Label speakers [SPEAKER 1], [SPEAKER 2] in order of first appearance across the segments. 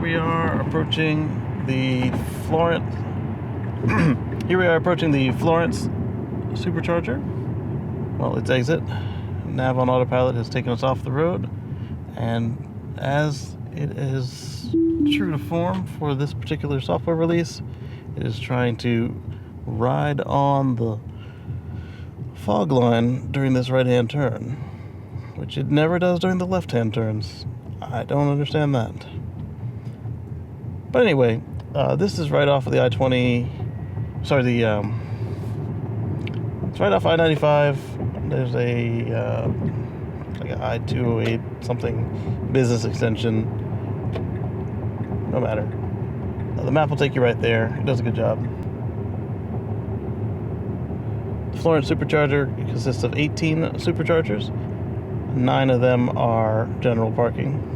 [SPEAKER 1] we are approaching the Florence. Here we are approaching the Florence Supercharger. Well, its exit. Nav on autopilot has taken us off the road, and as it is true to form for this particular software release, it is trying to ride on the fog line during this right-hand turn, which it never does during the left-hand turns. I don't understand that. But anyway, this is right off of the I-20. Sorry, it's right off I-95. There's a like an I-208 something business extension. No matter. The map will take you right there. It does a good job. The Florence Supercharger consists of 18 superchargers. 9 of them are general parking.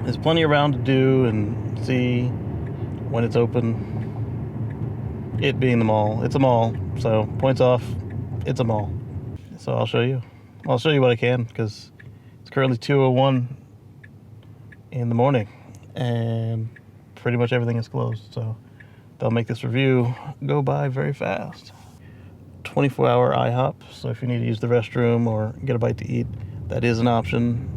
[SPEAKER 1] There's plenty around to do and see when it's open. It being the mall. It's a mall, so points off. It's a mall. So I'll show you. I'll show you what I can, because it's currently 2:01 in the morning and pretty much everything is closed, so they'll make this review go by very fast. 24-hour IHOP, so if you need to use the restroom or get a bite to eat, that is an option.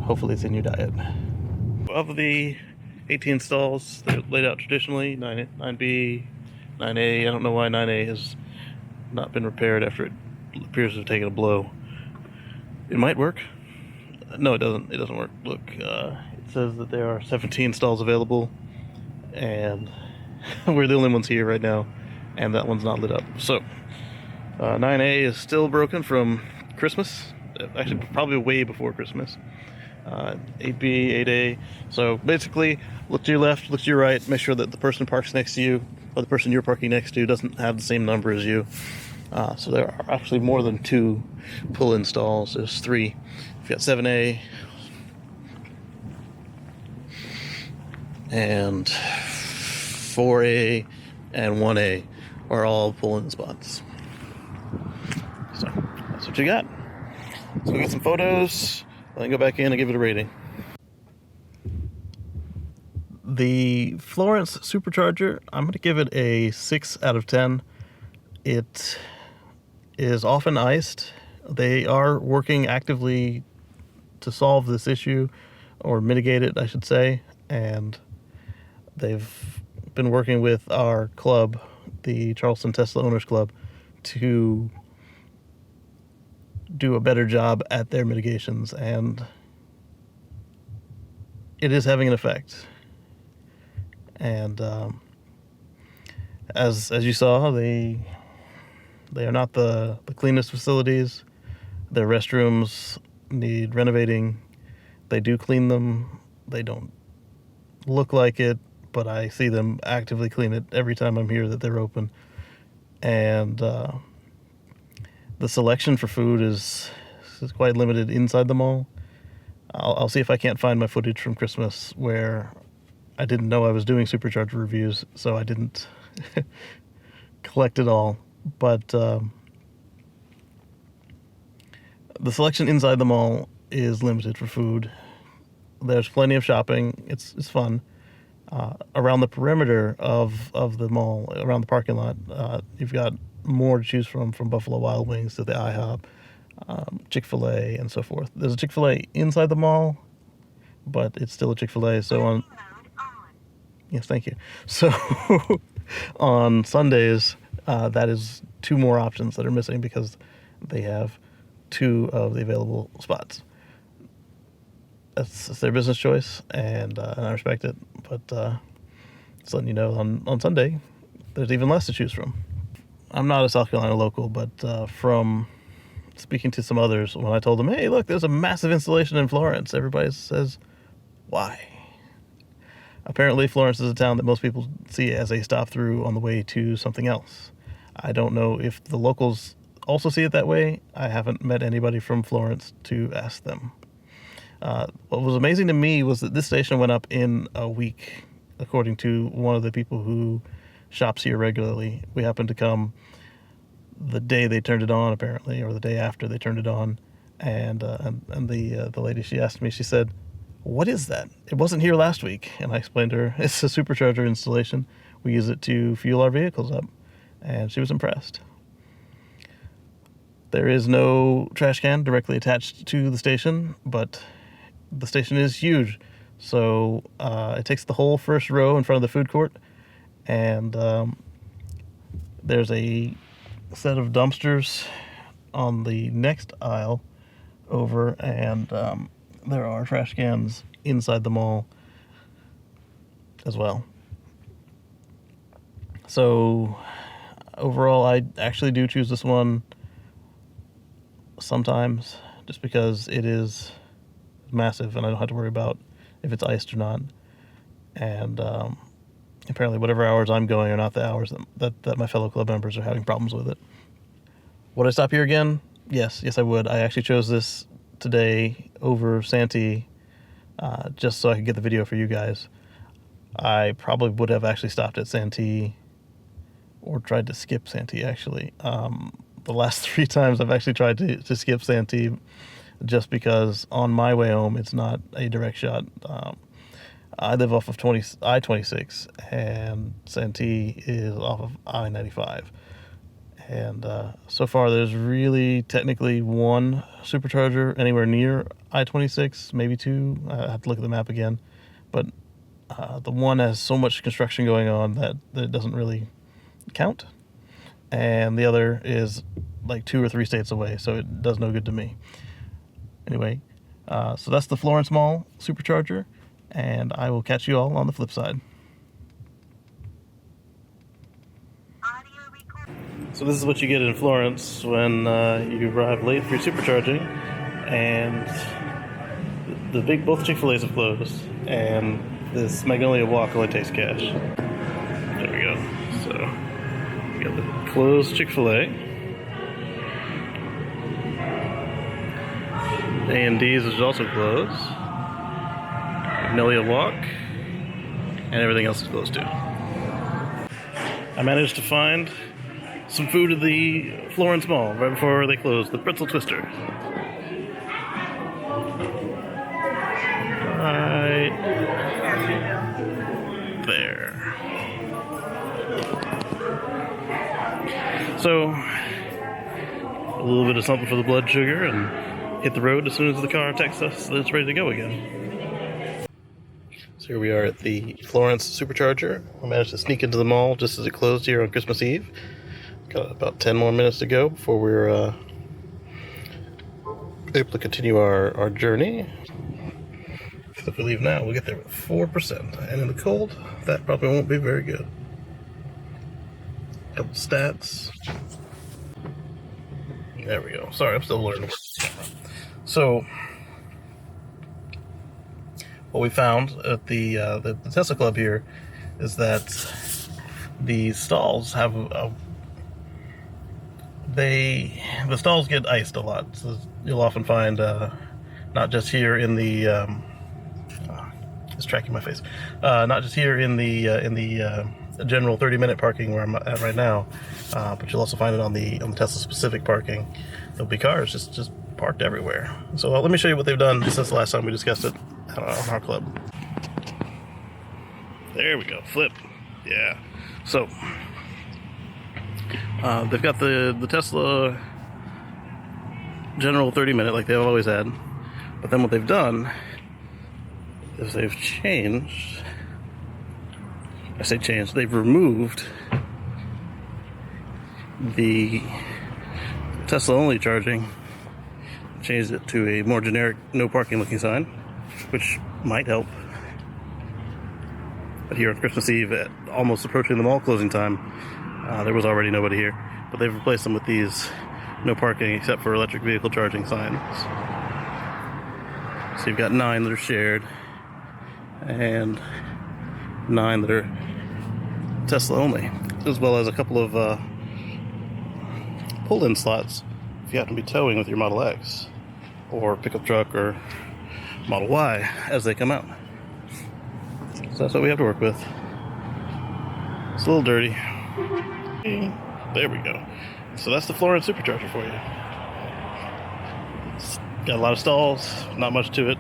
[SPEAKER 1] Hopefully it's in your diet. Of the 18 stalls, they're laid out traditionally, 9B, 9A. I don't know why 9A has not been repaired after it appears to have taken a blow. It might work. No, it doesn't. It doesn't work. Look, it says that there are 17 stalls available, and we're the only ones here right now, and that one's not lit up. So, 9A is still broken from Christmas. Actually, probably way before Christmas. 8B, 8A. So basically, look to your left, look to your right, make sure that the person parks next to you, or the person you're parking next to, doesn't have the same number as you. So there are actually more than 2 pull-in stalls. There's 3. You've got 7A and 4A and 1A are all pull-in spots. So that's what you got. So we'll get some photos, then go back in and give it a rating. The Florence Supercharger, I'm going to give it a 6 out of 10. It is often iced. They are working actively to solve this issue, or mitigate it, I should say, and they've been working with our club, the Charleston Tesla Owners Club, to do a better job at their mitigations, and it is having an effect. And as you saw, they are not the cleanest facilities. Their restrooms need renovating. They do clean them. They don't look like it, but I see them actively clean it every time I'm here that they're open. And the selection for food is quite limited inside the mall. I'll see if I can't find my footage from Christmas where I didn't know I was doing Supercharger reviews, so I didn't collect it all. But the selection inside the mall is limited for food. There's plenty of shopping. It's fun. Around the perimeter of the mall, around the parking lot, you've got more to choose from Buffalo Wild Wings to the IHOP, Chick-fil-A, and so forth. There's a Chick-fil-A inside the mall, but it's still a Chick-fil-A. So yes, thank you. So on Sundays, that is 2 more options that are missing because they have 2 of the available spots. That's their business choice, and I respect it. But just letting you know, on Sunday, there's even less to choose from. I'm not a South Carolina local, but from speaking to some others, when I told them, hey, look, there's a massive installation in Florence, everybody says, why? Apparently, Florence is a town that most people see as a stop-through on the way to something else. I don't know if the locals also see it that way. I haven't met anybody from Florence to ask them. What was amazing to me was that this station went up in a week, according to one of the people who shops here regularly. We happened to come the day they turned it on, apparently, or the day after they turned it on, and the lady, she asked me, she said, "What is that? It wasn't here last week." And I explained to her, it's a supercharger installation. We use it to fuel our vehicles up, and she was impressed. There is no trash can directly attached to the station, but the station is huge. So it takes the whole first row in front of the food court, and there's a set of dumpsters on the next aisle over, and there are trash cans inside the mall as well. So overall, I actually do choose this one sometimes, just because it is massive and I don't have to worry about if it's iced or not. And apparently whatever hours I'm going are not the hours that my fellow club members are having problems with it. Would I stop here again? Yes, I would. I actually chose this today over Santee just so I could get the video for you guys. I probably would have actually stopped at Santee or tried to skip Santee, actually. The last 3 times I've actually tried to skip Santee just because on my way home it's not a direct shot. I live off of I-26 and Santee is off of I-95. And so far there's really technically 1 supercharger anywhere near I-26, maybe 2. I have to look at the map again. But the one has so much construction going on that it doesn't really count. And the other is like 2 or 3 states away, so it does no good to me. Anyway, so that's the Florence Mall Supercharger, and I will catch you all on the flip side. So this is what you get in Florence when you arrive late for your supercharging, and both Chick-fil-A's have closed, and this Magnolia Walk only takes cash. There we go. So we got the closed Chick-fil-A. A&D's is also closed. Magnolia Walk, and everything else is closed too. I managed to find some food at the Florence Mall right before they closed, the pretzel twister. Right there. So, a little bit of something for the blood sugar, and hit the road as soon as the car texts us that it's ready to go again. So here we are at the Florence Supercharger. I managed to sneak into the mall just as it closed here on Christmas Eve. Got about 10 more minutes to go before we're able to continue our journey. If we leave now, we'll get there with 4%. And in the cold, that probably won't be very good. Couple stats. There we go. Sorry, I'm still learning. So, what we found at the Tesla Club here is that the stalls have the stalls get iced a lot. So you'll often find not just here in the it's tracking my face. Not just here in the general 30-minute parking where I'm at right now, but you'll also find it on the Tesla specific parking. There'll be cars just parked everywhere. So let me show you what they've done since the last time we discussed it on our club. There we go, flip. Yeah. So they've got the Tesla general 30-minute like they've always had, but then what they've done is they've changed. I say changed. They've removed the Tesla only charging, changed it to a more generic no parking looking sign, which might help. But here on Christmas Eve, at almost approaching the mall closing time, there was already nobody here. But they've replaced them with these no parking except for electric vehicle charging signs. So you've got 9 that are shared and 9 that are Tesla only, as well as a couple of pull-in slots if you happen to be towing with your Model X or pickup truck or Model Y as they come out. So that's what we have to work with. It's a little dirty. There we go. So that's the Florence Supercharger for you. Got a lot of stalls, not much to it.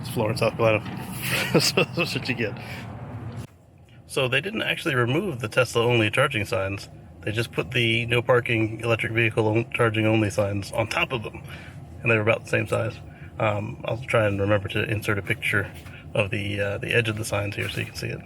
[SPEAKER 1] It's Florence, South Carolina. So that's what you get. So they didn't actually remove the Tesla only charging signs. They just put the no parking electric vehicle charging only signs on top of them. And they were about the same size. I'll try and remember to insert a picture of the edge of the signs here so you can see it.